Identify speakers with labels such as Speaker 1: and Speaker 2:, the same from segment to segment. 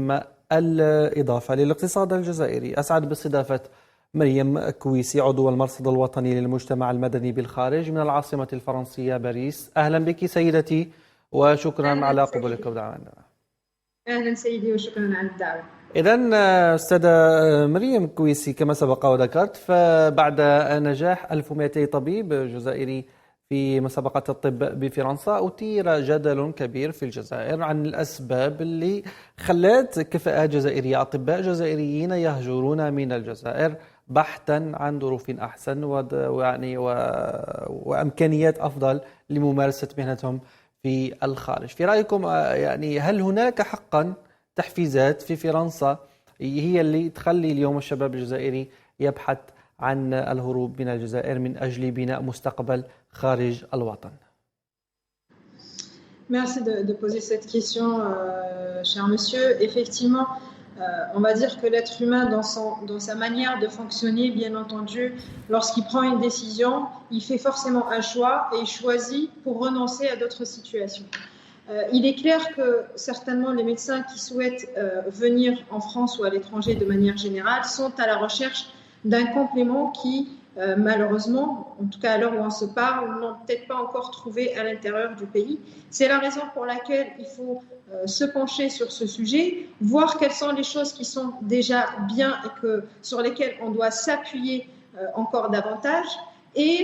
Speaker 1: تتم الإضافة للاقتصاد الجزائري. أسعد باستضافة مريم كويسي عضو المرصد الوطني للمجتمع المدني بالخارج من العاصمة الفرنسية باريس. أهلا بك سيدتي وشكرا على قبولك ودعوتنا.
Speaker 2: أهلا سيدي وشكرا على الدعوة.
Speaker 1: إذن أستاذة مريم كويسي، كما سبق وذكرت، فبعد نجاح 1200 طبيب جزائري في مسابقة الطب بفرنسا أثير جدل كبير في الجزائر عن الأسباب اللي خلت كفاءات جزائرية، أطباء جزائريين يهجرون من الجزائر بحثا عن ظروف أحسن وإمكانيات أفضل لممارسة مهنتهم في الخارج. في رأيكم هل هناك حقا تحفيزات في فرنسا هي اللي تخلي اليوم الشباب الجزائري يبحث عن الهروب من الجزائر من أجل بناء مستقبل خارج الوطن؟
Speaker 2: Merci de poser cette question, cher monsieur. Effectivement, on va dire que l'être humain, dans sa manière de fonctionner, bien entendu, lorsqu'il prend une décision, il fait forcément un choix et il choisit pour renoncer à d'autres situations. Il est clair que certainement les médecins qui souhaitent venir en France ou à l'étranger de manière générale sont à la recherche d'un complément qui, malheureusement, en tout cas à l'heure où on se parle, n'ont peut-être pas encore trouvé à l'intérieur du pays. C'est la raison pour laquelle il faut se pencher sur ce sujet, voir quelles sont les choses qui sont déjà bien et sur lesquelles on doit s'appuyer encore davantage, et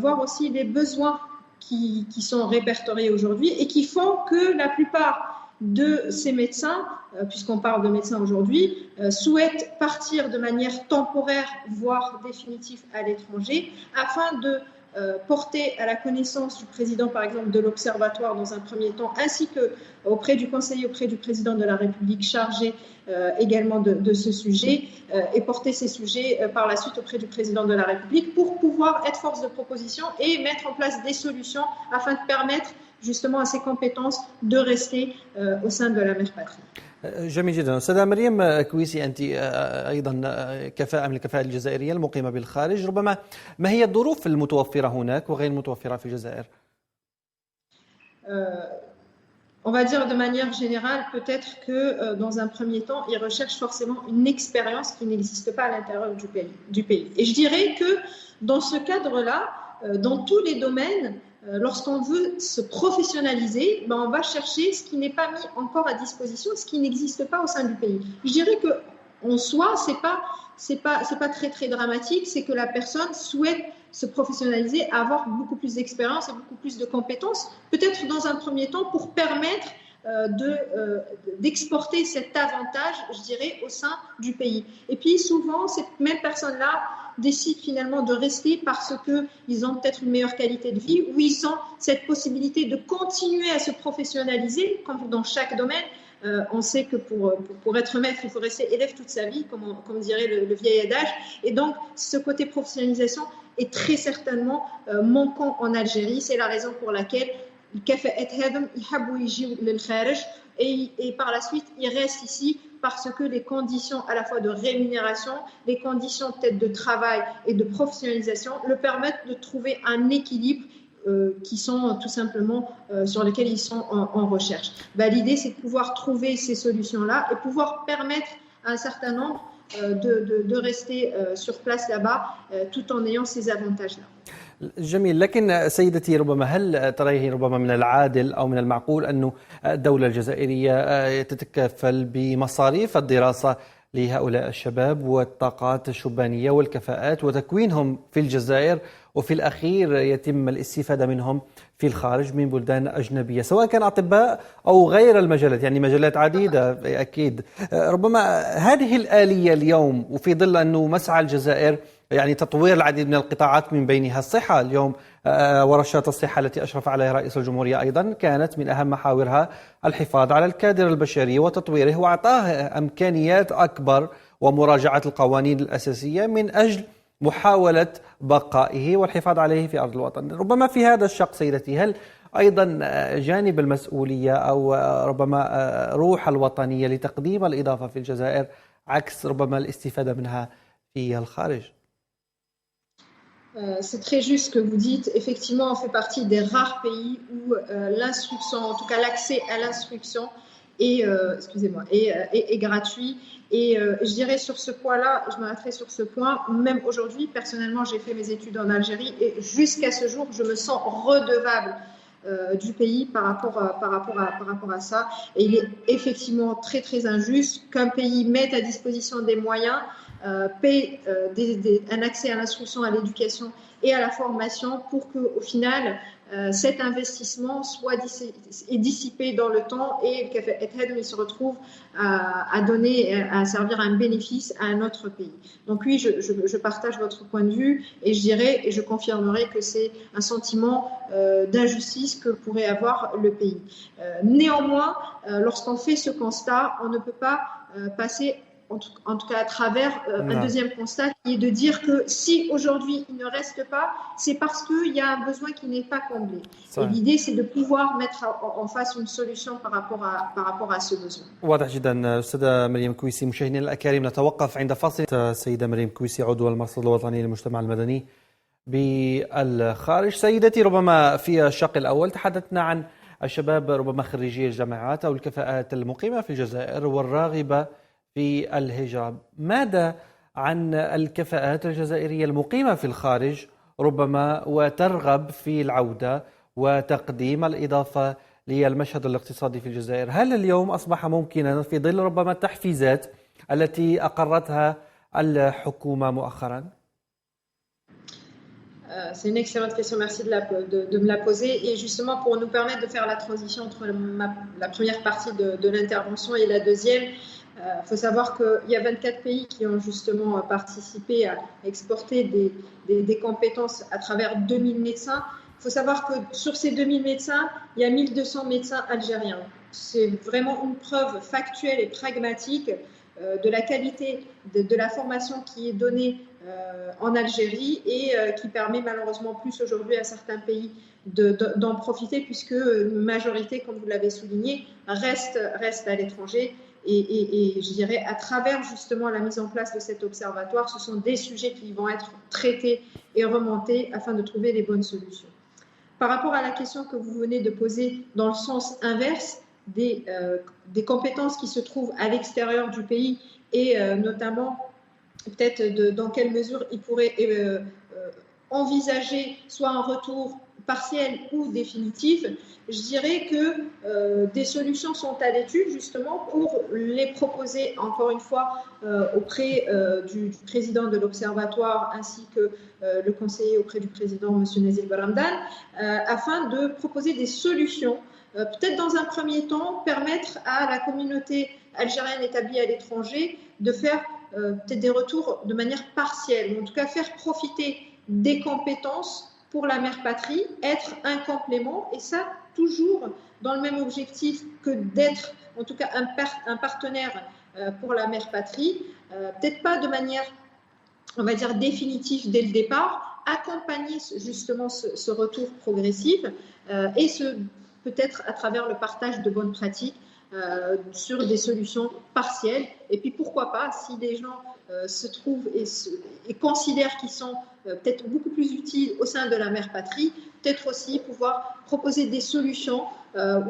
Speaker 2: voir aussi les besoins qui sont répertoriés aujourd'hui et qui font que la plupart de ces médecins, puisqu'on parle de médecins aujourd'hui, souhaitent partir de manière temporaire, voire définitive à l'étranger, afin de porter à la connaissance du président, par exemple, de l'Observatoire dans un premier temps, ainsi qu'auprès du conseiller, auprès du président de la République chargé également de ce sujet, et porter ces sujets par la suite auprès du président de la République pour pouvoir être force de proposition et mettre en place des solutions afin de permettre justement à ces compétences de rester au sein de la mère patrie.
Speaker 1: جميل جدا. أستاذة مريم كويسي، أنت أيضا كفاءة من الكفاءة الجزائرية المقيمة بالخارج، ربما ما هي الظروف المتوفرة هناك وغير المتوفرة في الجزائر؟
Speaker 2: On va dire de manière générale, peut-être que dans un premier temps, ils recherchent forcément une expérience qui n'existe pas à l'intérieur du pays. Et je dirais que dans ce cadre-là, dans tous les domaines, lorsqu'on veut se professionnaliser, on va chercher ce qui n'est pas mis encore à disposition, ce qui n'existe pas au sein du pays. Je dirais que en soi, c'est pas très très dramatique, c'est que la personne souhaite se professionnaliser, avoir beaucoup plus d'expérience et beaucoup plus de compétences, peut-être dans un premier temps pour permettre d'exporter cet avantage, je dirais, au sein du pays. Et puis souvent, ces mêmes personnes-là décident finalement de rester parce qu'ils ont peut-être une meilleure qualité de vie, ou ils ont cette possibilité de continuer à se professionnaliser, comme dans chaque domaine. On sait que pour être maître, il faut rester élève toute sa vie, comme dirait le vieil adage. Et donc, ce côté professionnalisation est très certainement manquant en Algérie. C'est la raison pour laquelle et par la suite, ils restent ici parce que les conditions à la fois de rémunération, les conditions peut-être de travail et de professionnalisation le permettent de trouver un équilibre qui sont tout simplement sur lesquels ils sont en recherche. L'idée, c'est de pouvoir trouver ces solutions-là et pouvoir permettre à un certain nombre de rester sur place là-bas tout en ayant ces avantages-là.
Speaker 1: جميل. لكن سيدتي، ربما هل تريه ربما من العادل أو من المعقول أن الدولة الجزائرية تتكفل بمصاريف الدراسة لهؤلاء الشباب والطاقات الشبانية والكفاءات وتكوينهم في الجزائر، وفي الأخير يتم الاستفادة منهم في الخارج من بلدان أجنبية، سواء كان أطباء أو غير المجالات، يعني مجالات عديدة أكيد. ربما هذه الآلية اليوم، وفي ظل أنه مسعى الجزائر يعني تطوير العديد من القطاعات من بينها الصحة اليوم، ورشات الصحة التي أشرف عليها رئيس الجمهورية أيضا كانت من أهم محاورها الحفاظ على الكادر البشري وتطويره وإعطاه إمكانيات أكبر ومراجعة القوانين الأساسية من أجل محاولة بقائه والحفاظ عليه في أرض الوطن. ربما في هذا الشق سيدتي، هل أيضا جانب المسؤولية أو ربما روح الوطنية لتقديم الإضافة في الجزائر عكس ربما الاستفادة منها في الخارج؟
Speaker 2: C'est très juste ce que vous dites. Effectivement, on fait partie des rares pays où l'instruction, en tout cas l'accès à l'instruction, et gratuit. Et je dirais sur ce point-là, je m'arrêterai sur ce point, même aujourd'hui, personnellement, j'ai fait mes études en Algérie et jusqu'à ce jour, je me sens redevable du pays par rapport à ça. Et il est effectivement très, très injuste qu'un pays mette à disposition des moyens, paie un accès à l'instruction, à l'éducation et à la formation pour qu'au final, cet investissement est dissipé dans le temps et qu'il se retrouve à servir un bénéfice à un autre pays. Donc oui, je partage votre point de vue et je dirais et je confirmerai que c'est un sentiment d'injustice que pourrait avoir le pays. Néanmoins, lorsqu'on fait ce constat, on ne peut pas passer en tout cas à travers un deuxième constat qui est de dire que si aujourd'hui il ne reste pas, c'est parce qu'il y a un besoin qui n'est pas comblé. Et l'idée, c'est de pouvoir mettre en face une solution par rapport à ce besoin.
Speaker 1: واضح جدا. أستاذة مريم كويسي، مشاهدينا الأكارم نتوقف عند فاصل. السيدة مريم كويسي عضو المرصد الوطني للمجتمع المدني بالخارج. سيدتي، ربما في الشق الأول تحدثنا عن الشباب ربما خريجي الجامعات أو الكفاءات المقيمة في الجزائر والراغبة في الهجرة. ماذا عن الكفاءات الجزائرية المقيمة في الخارج ربما وترغب في العودة وتقديم الإضافة للمشهد الاقتصادي في الجزائر؟ هل اليوم أصبح ممكنا في ظل ربما التحفيزات التي أقرتها الحكومة مؤخرا؟
Speaker 2: C'est une excellente question, merci de me la poser. Et justement, pour nous permettre de faire la transition entre la première partie de l'intervention et la deuxième, il faut savoir qu'il y a 24 pays qui ont justement participé à exporter des compétences à travers 2000 médecins. Il faut savoir que sur ces 2000 médecins, il y a 1200 médecins algériens. C'est vraiment une preuve factuelle et pragmatique de la qualité de la formation qui est donnée en Algérie et qui permet malheureusement plus aujourd'hui à certains pays d'en profiter puisque une majorité, comme vous l'avez souligné, reste à l'étranger. Et je dirais à travers justement la mise en place de cet observatoire, ce sont des sujets qui vont être traités et remontés afin de trouver les bonnes solutions. Par rapport à la question que vous venez de poser dans le sens inverse des compétences qui se trouvent à l'extérieur du pays et notamment peut-être dans quelle mesure ils pourraient envisager soit un retour partiel ou définitif, je dirais que des solutions sont à l'étude justement pour les proposer encore une fois auprès du président de l'Observatoire ainsi que le conseiller auprès du président M. Nazil Baramdan afin de proposer des solutions, peut-être dans un premier temps permettre à la communauté algérienne établie à l'étranger de faire peut-être des retours de manière partielle, ou en tout cas faire profiter des compétences pour la mère patrie, être un complément, et ça toujours dans le même objectif que d'être en tout cas un partenaire pour la mère patrie, peut-être pas de manière, on va dire, définitive dès le départ, accompagner justement ce retour progressif et peut-être à travers le partage de bonnes pratiques sur des solutions partielles. Et puis pourquoi pas, si des gens se trouvent et considèrent qu'ils sont peut-être beaucoup plus utiles au sein de la mère patrie, peut-être aussi pouvoir proposer des solutions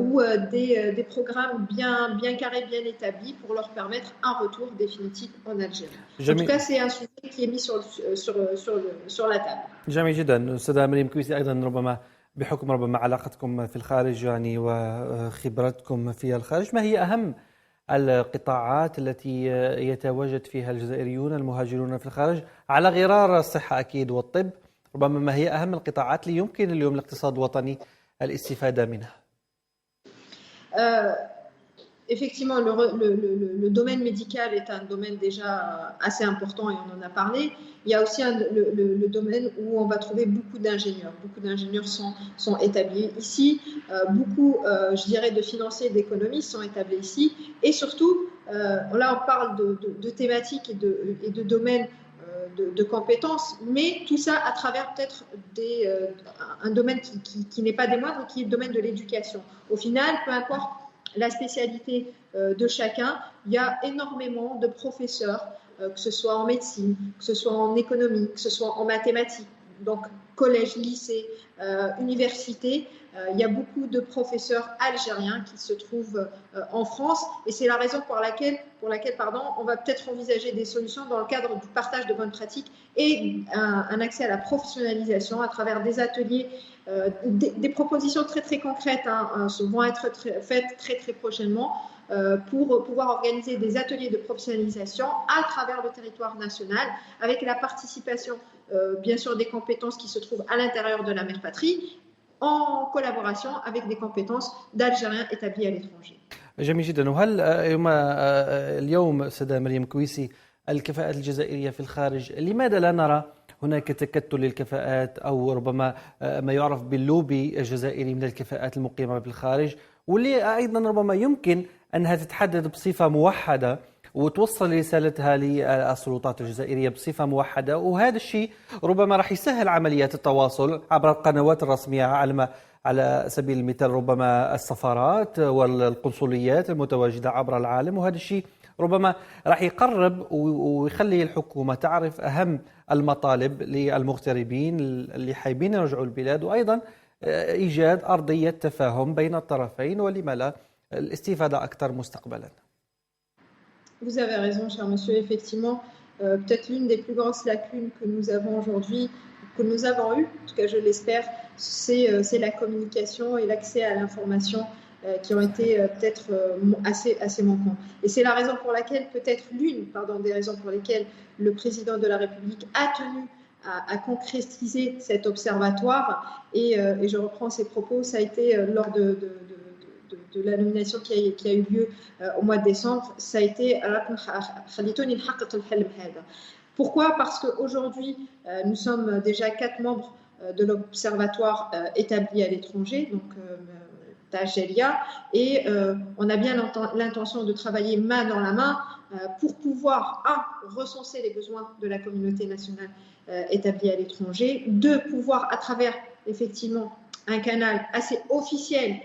Speaker 2: ou des programmes bien carrés, bien établis pour leur permettre un retour définitif en Algérie. En tout cas, c'est un sujet qui est mis sur la table.
Speaker 1: جميل جدا. أستاذة مريم كويسي، أيضا ربما بحكم ربما علاقتكم في الخارج يعني وخبرتكم في الخارج، ما هي أهم القطاعات التي يتواجد فيها الجزائريون المهاجرون في الخارج على غرار الصحة أكيد والطب؟ ربما ما هي أهم القطاعات اللي يمكن اليوم الاقتصاد الوطني الاستفادة منها؟
Speaker 2: Effectivement, le domaine médical est un domaine déjà assez important et on en a parlé. Il y a aussi le domaine où on va trouver beaucoup d'ingénieurs. Beaucoup d'ingénieurs sont établis ici. Beaucoup, je dirais, de financiers et d'économistes sont établis ici. Et surtout, là, on parle de thématiques et de domaines de compétences, mais tout ça à travers peut-être un domaine qui n'est pas des moindres, qui est le domaine de l'éducation. Au final, peu importe la spécialité de chacun, il y a énormément de professeurs, que ce soit en médecine, que ce soit en économie, que ce soit en mathématiques, donc collège, lycée, universités. Il y a beaucoup de professeurs algériens qui se trouvent en France et c'est la raison pour laquelle on va peut-être envisager des solutions dans le cadre du partage de bonnes pratiques et un accès à la professionnalisation à travers des ateliers, des propositions très très concrètes vont être faites très très prochainement pour pouvoir organiser des ateliers de professionnalisation à travers le territoire national avec la participation bien sûr des compétences qui se trouvent à l'intérieur de la mère patrie en collaboration avec des compétences d'Algériens établis à l'étranger.
Speaker 1: جميل جدا. وهل اليوم سيدة مريم كويسي الكفاءات الجزائرية في الخارج لماذا لا نرى هناك تكتل للكفاءات أو ربما ما يعرف باللوبي الجزائري من الكفاءات المقيمة بالخارج واللي أيضا ربما يمكن أنها تتحدد بصفة موحدة وتوصل رسالتها للسلطات الجزائرية بصفة موحدة وهذا الشيء ربما راح يسهل عمليات التواصل عبر القنوات الرسمية على سبيل المثال ربما السفارات والقنصليات المتواجدة عبر العالم وهذا الشيء ربما راح يقرب ويخلي الحكومة تعرف أهم المطالب للمغتربين اللي حابين يرجعوا البلاد وأيضا إيجاد أرضية تفاهم بين الطرفين ولما لا الاستفادة أكثر مستقبلا.
Speaker 2: Vous avez raison, cher monsieur. Effectivement, peut-être l'une des plus grosses lacunes que nous avons aujourd'hui, que nous avons eues, en tout cas je l'espère, c'est la communication et l'accès à l'information qui ont été peut-être assez manquants. Et c'est la raison pour laquelle, peut-être des raisons pour lesquelles le président de la République a tenu à concrétiser cet observatoire. Et je reprends ses propos, ça a été lors de la nomination qui a eu lieu au mois de décembre, ça a été pourquoi? Parce qu'aujourd'hui, nous sommes déjà 4 membres de l'observatoire établi à l'étranger, donc Tagelia, et on a bien l'intention de travailler main dans la main pour pouvoir, recenser les besoins de la communauté nationale établie à l'étranger, 2, pouvoir à travers effectivement un canal assez officiel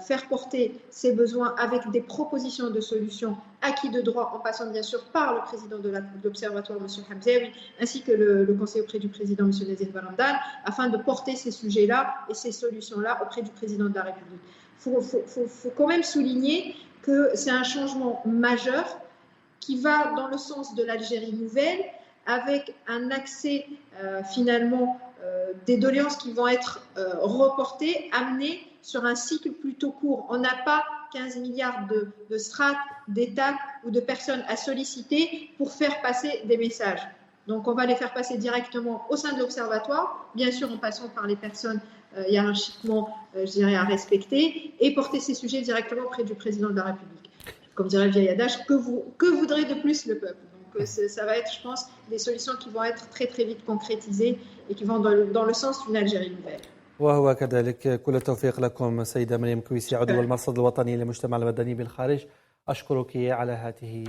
Speaker 2: faire porter ses besoins avec des propositions de solutions acquis de droit en passant bien sûr par le président de l'Observatoire, M. Hamzaoui, ainsi que le conseiller auprès du président, M. Nazir Baramdan, afin de porter ces sujets-là et ces solutions-là auprès du président de la République. Il faut quand même souligner que c'est un changement majeur qui va dans le sens de l'Algérie nouvelle, avec un accès finalement des doléances qui vont être reportées, amenées sur un cycle plutôt court. On n'a pas 15 milliards de strates, d'étapes ou de personnes à solliciter pour faire passer des messages. Donc on va les faire passer directement au sein de l'Observatoire, bien sûr en passant par les personnes hiérarchiquement, je dirais, à respecter, et porter ces sujets directement auprès du président de la République. Comme dirait le vieil adage, que voudrait de plus le peuple? Donc ça va être, je pense, des solutions qui vont être très très vite concrétisées et qui vont dans le sens d'une Algérie nouvelle.
Speaker 1: وهو كذلك. كل التوفيق لكم سيدة مريم كويسي عضو المرصد الوطني للمجتمع المدني بالخارج. أشكرك على هذه